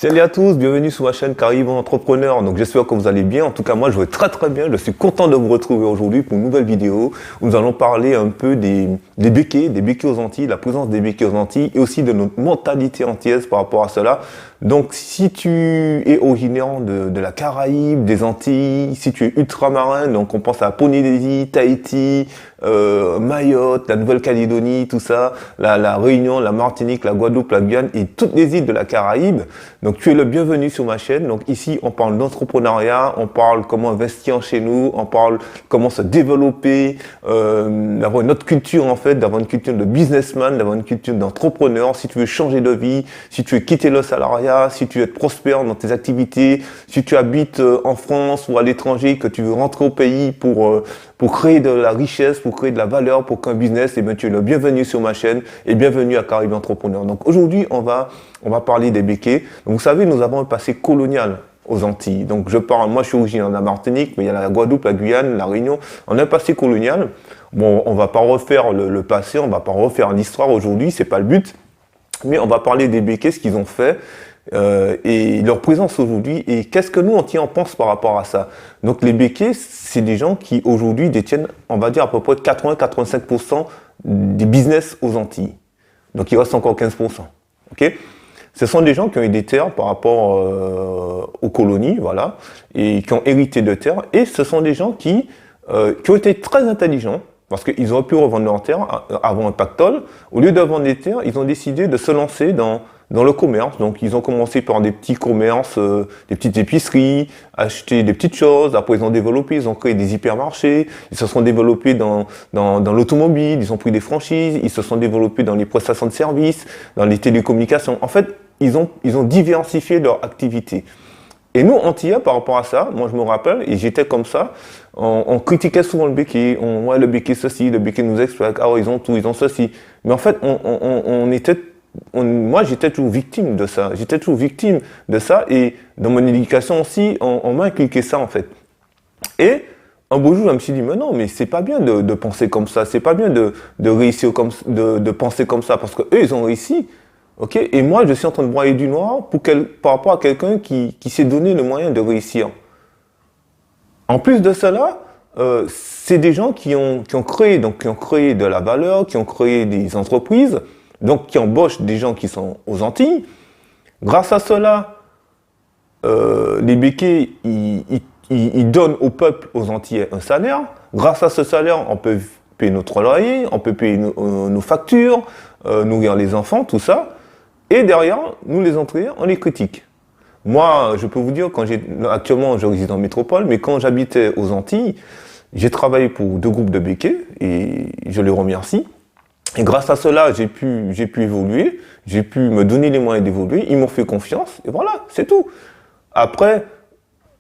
Salut à tous, bienvenue sur ma chaîne Caraïbes Entrepreneur. Donc j'espère que vous allez bien. En tout cas, moi je vais très bien. Je suis content de vous retrouver aujourd'hui pour une nouvelle vidéo où nous allons parler un peu des béquets aux Antilles, la présence des béquets aux Antilles et aussi de notre mentalité antillaise par rapport à cela. Donc si tu es originaire de la Caraïbe, des Antilles, si tu es ultramarin, donc on pense à Polynésie, Tahiti, Mayotte, la Nouvelle-Calédonie, tout ça, la Réunion, la Martinique, la Guadeloupe, la Guyane et toutes les îles de la Caraïbe. Donc tu es le bienvenu sur ma chaîne. Donc ici on parle d'entrepreneuriat, on parle comment investir chez nous, on parle comment se développer, d'avoir une autre culture en fait, d'avoir une culture de businessman, d'avoir une culture d'entrepreneur. Si tu veux changer de vie, si tu veux quitter le salariat, si tu veux être prospère dans tes activités, si tu habites en France ou à l'étranger, que tu veux rentrer au pays pour créer de la richesse, pour créer de la valeur, pour qu'un business, et bien tu es le bienvenu sur ma chaîne et bienvenue à Caraïbes Entrepreneur. Donc aujourd'hui, on va parler des béquets. Donc vous savez, nous avons un passé colonial aux Antilles. Donc moi je suis originaire de la Martinique, mais il y a la Guadeloupe, la Guyane, la Réunion. On a un passé colonial. Bon, on va pas refaire le passé, on va pas refaire l'histoire aujourd'hui, c'est pas le but. Mais on va parler des béquets, ce qu'ils ont fait. Et leur présence aujourd'hui, et qu'est-ce que nous on pense par rapport à ça. Donc les béquets, c'est des gens qui aujourd'hui détiennent, on va dire à peu près 80-85% des business aux Antilles. Donc il reste encore 15%. Ok, ce sont des gens qui ont eu des terres par rapport aux colonies, voilà, et qui ont hérité de terres, et ce sont des gens qui ont été très intelligents, parce qu'ils auraient pu revendre leurs terres avant un pactole. Au lieu de vendre des terres, ils ont décidé de se lancer dans le commerce. Donc ils ont commencé par des petits commerces, des petites épiceries, acheter des petites choses. Après ils ont développé, ils ont créé des hypermarchés, ils se sont développés dans l'automobile, ils ont pris des franchises, ils se sont développés dans les prestations de services, dans les télécommunications. En fait, ils ont diversifié leur activité. Et nous, Antillais, par rapport à ça, moi je me rappelle, et j'étais comme ça, on critiquait souvent le béquet, ouais, le béquet ceci, le béquet nous exploite, ah ouais, ils ont tout, ils ont ceci. Mais en fait, moi j'étais toujours victime de ça, et dans mon éducation aussi, on m'a inculqué ça en fait. Et un beau jour, je me suis dit, mais non, mais c'est pas bien de penser comme ça, c'est pas bien de réussir de penser comme ça, parce que eux, ils ont réussi. Ok, et moi, je suis en train de broyer du noir par rapport à quelqu'un qui s'est donné le moyen de réussir. En plus de cela, c'est des gens qui ont créé de la valeur, qui ont créé des entreprises, donc qui embauchent des gens qui sont aux Antilles. Grâce à cela, les béquets, ils donnent au peuple, aux Antillais, un salaire. Grâce à ce salaire, on peut payer notre loyer, on peut payer nos factures, nourrir les enfants, tout ça. Et derrière, nous les Antillais, on les critique. Moi, je peux vous dire, actuellement, je réside en métropole, mais quand j'habitais aux Antilles, j'ai travaillé pour 2 groupes de béquets, et je les remercie. Et grâce à cela, j'ai pu évoluer, j'ai pu me donner les moyens d'évoluer, ils m'ont fait confiance, et voilà, c'est tout. Après,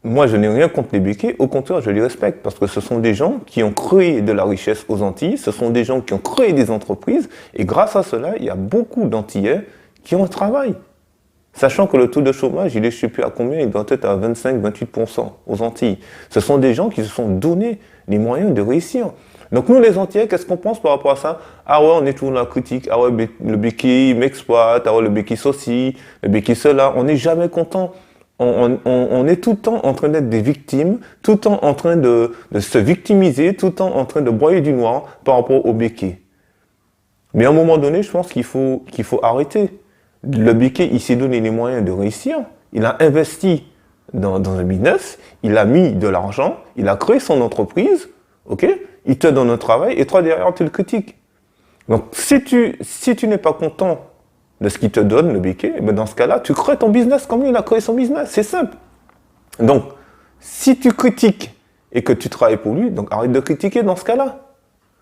moi, je n'ai rien contre les béquets, au contraire, je les respecte, parce que ce sont des gens qui ont créé de la richesse aux Antilles, ce sont des gens qui ont créé des entreprises, et grâce à cela, il y a beaucoup d'Antillais qui ont un travail. Sachant que le taux de chômage, il est, je ne sais plus à combien, il doit être à 25-28% aux Antilles. Ce sont des gens qui se sont donné les moyens de réussir. Donc nous, les Antillais, qu'est-ce qu'on pense par rapport à ça? Ah ouais, on est toujours dans la critique. Ah ouais, le béquet m'exploite. Ah ouais, le béquet ceci, le béquet cela. On n'est jamais content. On est tout le temps en train d'être des victimes, tout le temps en train de se victimiser, tout le temps en train de broyer du noir par rapport au béquet. Mais à un moment donné, je pense qu'il faut arrêter. Le béquet, il s'est donné les moyens de réussir. Il a investi dans un business, il a mis de l'argent, il a créé son entreprise, ok? Il te donne un travail et toi derrière tu le critiques. Donc si tu n'es pas content de ce qu'il te donne, le béquet, ben dans ce cas-là, tu crées ton business comme lui, il a créé son business. C'est simple. Donc, si tu critiques et que tu travailles pour lui, donc arrête de critiquer dans ce cas-là.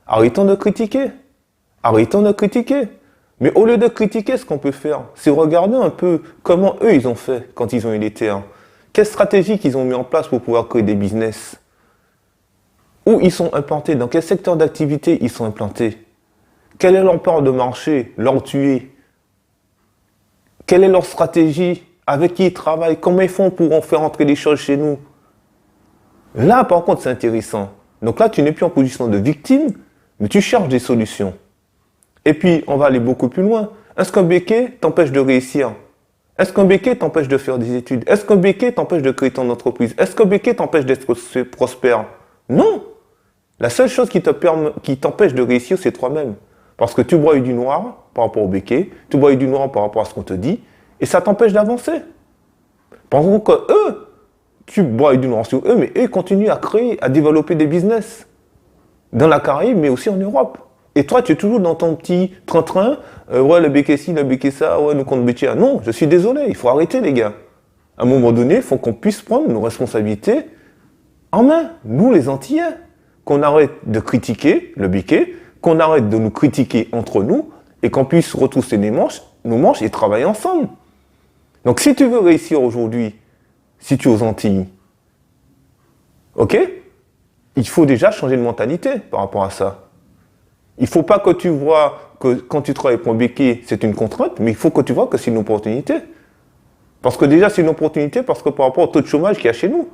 Arrêtons de critiquer. Mais au lieu de critiquer, ce qu'on peut faire, c'est regarder un peu comment eux, ils ont fait quand ils ont eu les terres. Quelles stratégies qu'ils ont mis en place pour pouvoir créer des business? Où ils sont implantés? Dans quel secteur d'activité ils sont implantés? Quelle est leur part de marché? Leur tuer? Quelle est leur stratégie? Avec qui ils travaillent? Comment ils font pour en faire entrer les choses chez nous? Là, par contre, c'est intéressant. Donc là, tu n'es plus en position de victime, mais tu cherches des solutions. Et puis, on va aller beaucoup plus loin. Est-ce qu'un béquet t'empêche de réussir? Est-ce qu'un béquet t'empêche de faire des études? Est-ce qu'un béquet t'empêche de créer ton entreprise? Est-ce qu'un béquet t'empêche d'être prospère? Non. La seule chose qui t'empêche de réussir, c'est toi-même. Parce que tu broies du noir par rapport au béquet, tu broies du noir par rapport à ce qu'on te dit, et ça t'empêche d'avancer. Pendant que eux, tu broies du noir sur eux, mais eux continuent à créer, à développer des business. Dans la Caraïbe, mais aussi en Europe. Et toi, tu es toujours dans ton petit train-train, ouais, le béquet ci, le béquet ça, ouais, nous compte béquet. Non, je suis désolé, il faut arrêter, les gars. À un moment donné, il faut qu'on puisse prendre nos responsabilités en main, nous les Antillais. Qu'on arrête de critiquer le béquet, qu'on arrête de nous critiquer entre nous, et qu'on puisse retrousser nos manches et travailler ensemble. Donc si tu veux réussir aujourd'hui, si tu es aux Antilles, ok, il faut déjà changer de mentalité par rapport à ça. Il ne faut pas que tu vois que quand tu travailles pour un béquet, c'est une contrainte, mais il faut que tu vois que c'est une opportunité. Parce que déjà, c'est une opportunité parce que par rapport au taux de chômage qu'il y a chez nous,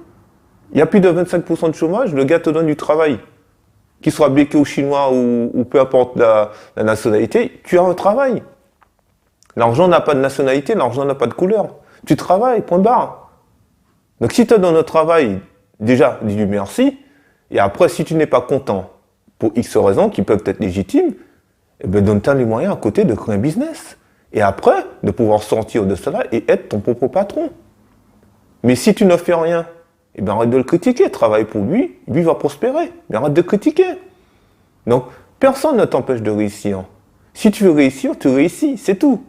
il y a plus de 25% de chômage, le gars te donne du travail. Qu'il soit béquet ou chinois ou peu importe la nationalité, tu as un travail. L'argent n'a pas de nationalité, l'argent n'a pas de couleur. Tu travailles, point barre. Donc si tu te donnes un travail, déjà, dis-lui merci. Et après, si tu n'es pas content, pour X raisons qui peuvent être légitimes, eh bien, donne-toi les moyens à côté de créer un business. Et après, de pouvoir sortir de cela et être ton propre patron. Mais si tu ne fais rien, eh bien, arrête de le critiquer, travaille pour lui, lui va prospérer. Mais arrête de critiquer. Donc, personne ne t'empêche de réussir. Si tu veux réussir, tu réussis, c'est tout.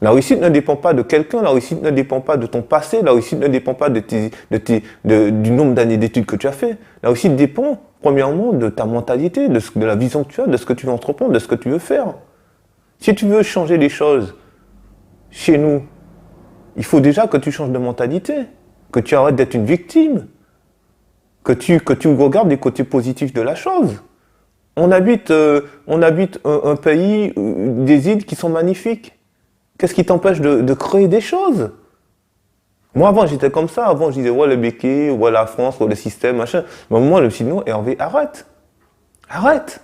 La réussite ne dépend pas de quelqu'un, la réussite ne dépend pas de ton passé, la réussite ne dépend pas du nombre d'années d'études que tu as fait. La réussite dépend, premièrement, de ta mentalité, de la vision que tu as, de ce que tu veux entreprendre, de ce que tu veux faire. Si tu veux changer les choses chez nous, il faut déjà que tu changes de mentalité, que tu arrêtes d'être une victime, que tu regardes les côtés positifs de la chose. On habite un pays, des îles qui sont magnifiques. Qu'est-ce qui t'empêche de créer des choses? Moi, avant, j'étais comme ça. Avant, je disais, ouais, le béquet, ouais, la France, ouais, le système, machin. Mais moi, je me suis dit, non, Hervé, arrête. Arrête.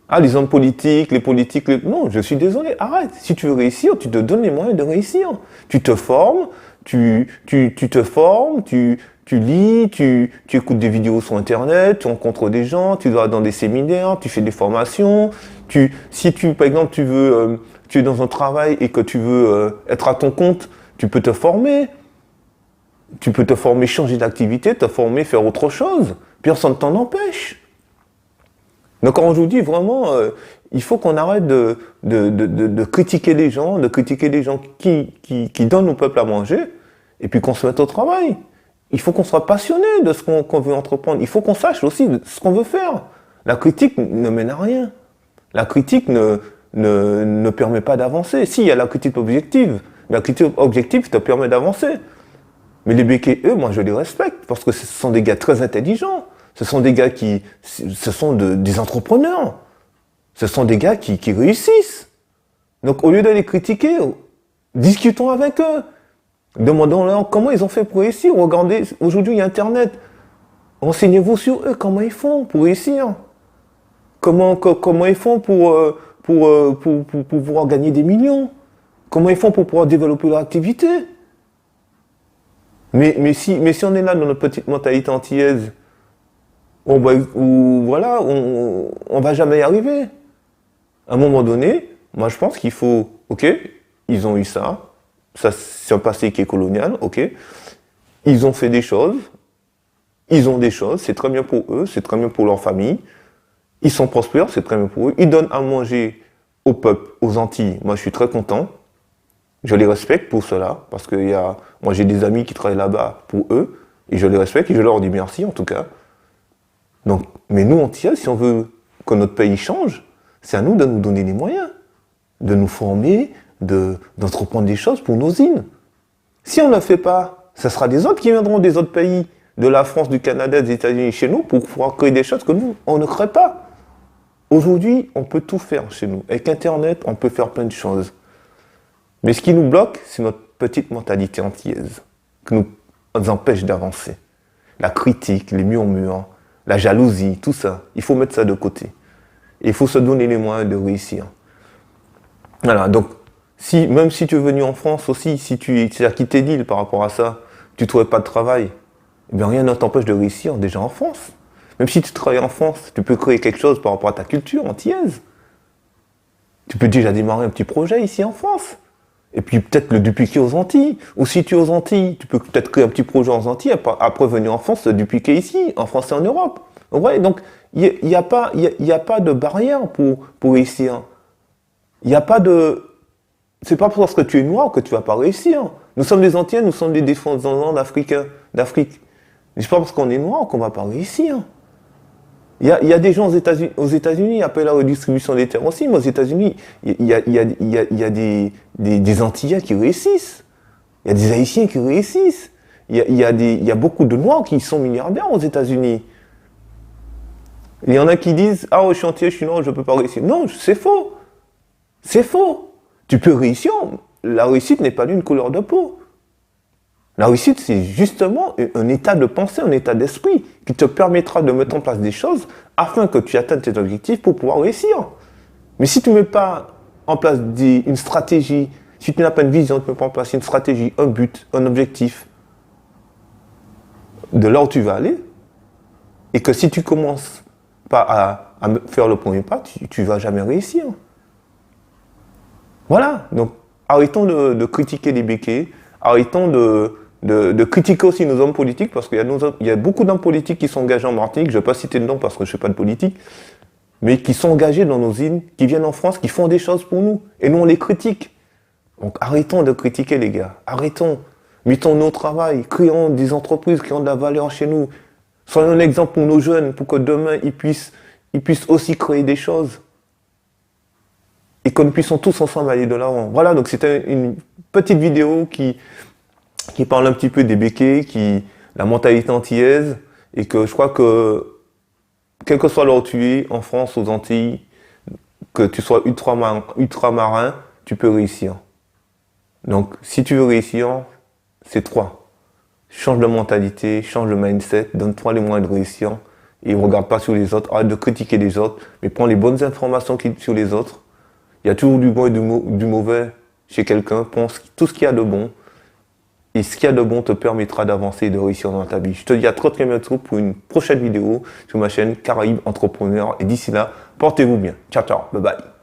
Ah, les hommes politiques, les politiques, non, je suis désolé, arrête. Si tu veux réussir, tu te donnes les moyens de réussir. Tu te formes, tu lis, tu écoutes des vidéos sur Internet, tu rencontres des gens, tu vas dans des séminaires, tu fais des formations. Si par exemple, tu es dans un travail et que tu veux être à ton compte, tu peux te former. Tu peux te former, changer d'activité, te former, faire autre chose. Personne ne t'en empêche. Donc quand je vous dis vraiment, il faut qu'on arrête de critiquer les gens, qui donnent au peuple à manger, et puis qu'on se mette au travail. Il faut qu'on soit passionné de ce qu'on veut entreprendre. Il faut qu'on sache aussi ce qu'on veut faire. La critique ne mène à rien. La critique ne permet pas d'avancer. Si, il y a la critique objective. La critique objective te permet d'avancer. Mais les béquets, eux, moi je les respecte, parce que ce sont des gars très intelligents. Ce sont des gars des entrepreneurs. Ce sont des gars qui réussissent. Donc au lieu de les critiquer, discutons avec eux. Demandons-leur comment ils ont fait pour réussir. Regardez, aujourd'hui il y a Internet. Renseignez-vous sur eux, comment ils font pour réussir. Comment ils font pour pouvoir gagner des millions. Comment ils font pour pouvoir développer leur activité. Mais si on est là dans notre petite mentalité antillaise, on va jamais y arriver. À un moment donné, moi je pense qu'il faut, ok, ils ont eu ça c'est un passé qui est colonial, ok, ils ont fait des choses, ils ont des choses, c'est très bien pour eux, c'est très bien pour leur famille, ils sont prospères, c'est très bien pour eux, ils donnent à manger au peuple, aux Antilles, moi je suis très content, je les respecte pour cela, parce que moi j'ai des amis qui travaillent là-bas pour eux, et je les respecte et je leur dis merci en tout cas. Donc, mais nous, Antillais, si on veut que notre pays change, c'est à nous de nous donner les moyens, de nous former, d'entreprendre des choses pour nos îles. Si on ne le fait pas, ce sera des autres qui viendront des autres pays, de la France, du Canada, des États-Unis, chez nous, pour pouvoir créer des choses que nous, on ne crée pas. Aujourd'hui, on peut tout faire chez nous. Avec Internet, on peut faire plein de choses. Mais ce qui nous bloque, c'est notre petite mentalité antillaise, qui nous empêche d'avancer. La critique, les murmures, la jalousie, tout ça, il faut mettre ça de côté. Et il faut se donner les moyens de réussir. Voilà, donc Même si tu es venu en France aussi, si tu as quitté l'île par rapport à ça, tu ne trouvais pas de travail, eh bien rien ne t'empêche de réussir déjà en France. Même si tu travailles en France, tu peux créer quelque chose par rapport à ta culture antillaise. Tu peux déjà démarrer un petit projet ici en France. Et puis peut-être le dupliquer aux Antilles. Ou si tu es aux Antilles, tu peux peut-être créer un petit projet aux Antilles, après venir en France, le dupliquer ici, en France et en Europe. Ouais, donc il n'y a pas de barrière pour réussir. Il n'y a pas de... C'est pas parce que tu es noir que tu vas pas réussir. Nous sommes des Antillais, nous sommes des descendants d'Afrique. C'est pas parce qu'on est noir qu'on va pas réussir. Il y a des gens aux États-Unis, après la redistribution des terres aussi, mais aux États-Unis, il y a des Antillais qui réussissent. Il y a des Haïtiens qui réussissent. Il y a beaucoup de Noirs qui sont milliardaires aux États-Unis. Il y en a qui disent « Ah, je suis antillais, je suis noir, je ne peux pas réussir. » Non, c'est faux. C'est faux. Tu peux réussir. La réussite n'est pas d'une couleur de peau. La réussite, c'est justement un état de pensée, un état d'esprit qui te permettra de mettre en place des choses afin que tu atteignes tes objectifs pour pouvoir réussir. Mais si tu ne mets pas en place une stratégie, si tu n'as pas une vision, tu ne mets pas en place une stratégie, un but, un objectif de là où tu vas aller, et que si tu commences pas à faire le premier pas, tu ne vas jamais réussir. Voilà, donc arrêtons de critiquer les béquets, arrêtons de critiquer aussi nos hommes politiques, parce qu'il y a beaucoup d'hommes politiques qui sont engagés en Martinique, je ne vais pas citer de nom parce que je ne fais pas de politique, mais qui sont engagés dans nos îles, qui viennent en France, qui font des choses pour nous, et nous on les critique. Donc arrêtons de critiquer les gars, arrêtons, mettons-nous au travail, créons des entreprises qui ont de la valeur chez nous, soyons un exemple pour nos jeunes, pour que demain ils puissent aussi créer des choses. Et que nous puissions tous ensemble aller de l'avant. Voilà, donc c'était une petite vidéo qui parle un petit peu des béquets, la mentalité antillaise, et que je crois que, quel que soit là où tu es, en France, aux Antilles, que tu sois ultramarin, tu peux réussir. Donc, si tu veux réussir, c'est toi. Change de mentalité, change de mindset, donne-toi les moyens de réussir, et ne regarde pas sur les autres, arrête de critiquer les autres, mais prends les bonnes informations sur les autres. Il y a toujours du bon et du mauvais chez quelqu'un. Pense tout ce qu'il y a de bon. Et ce qu'il y a de bon te permettra d'avancer et de réussir dans ta vie. Je te dis à très très bientôt pour une prochaine vidéo sur ma chaîne Caraïbes Entrepreneurs. Et d'ici là, portez-vous bien. Ciao, ciao. Bye bye.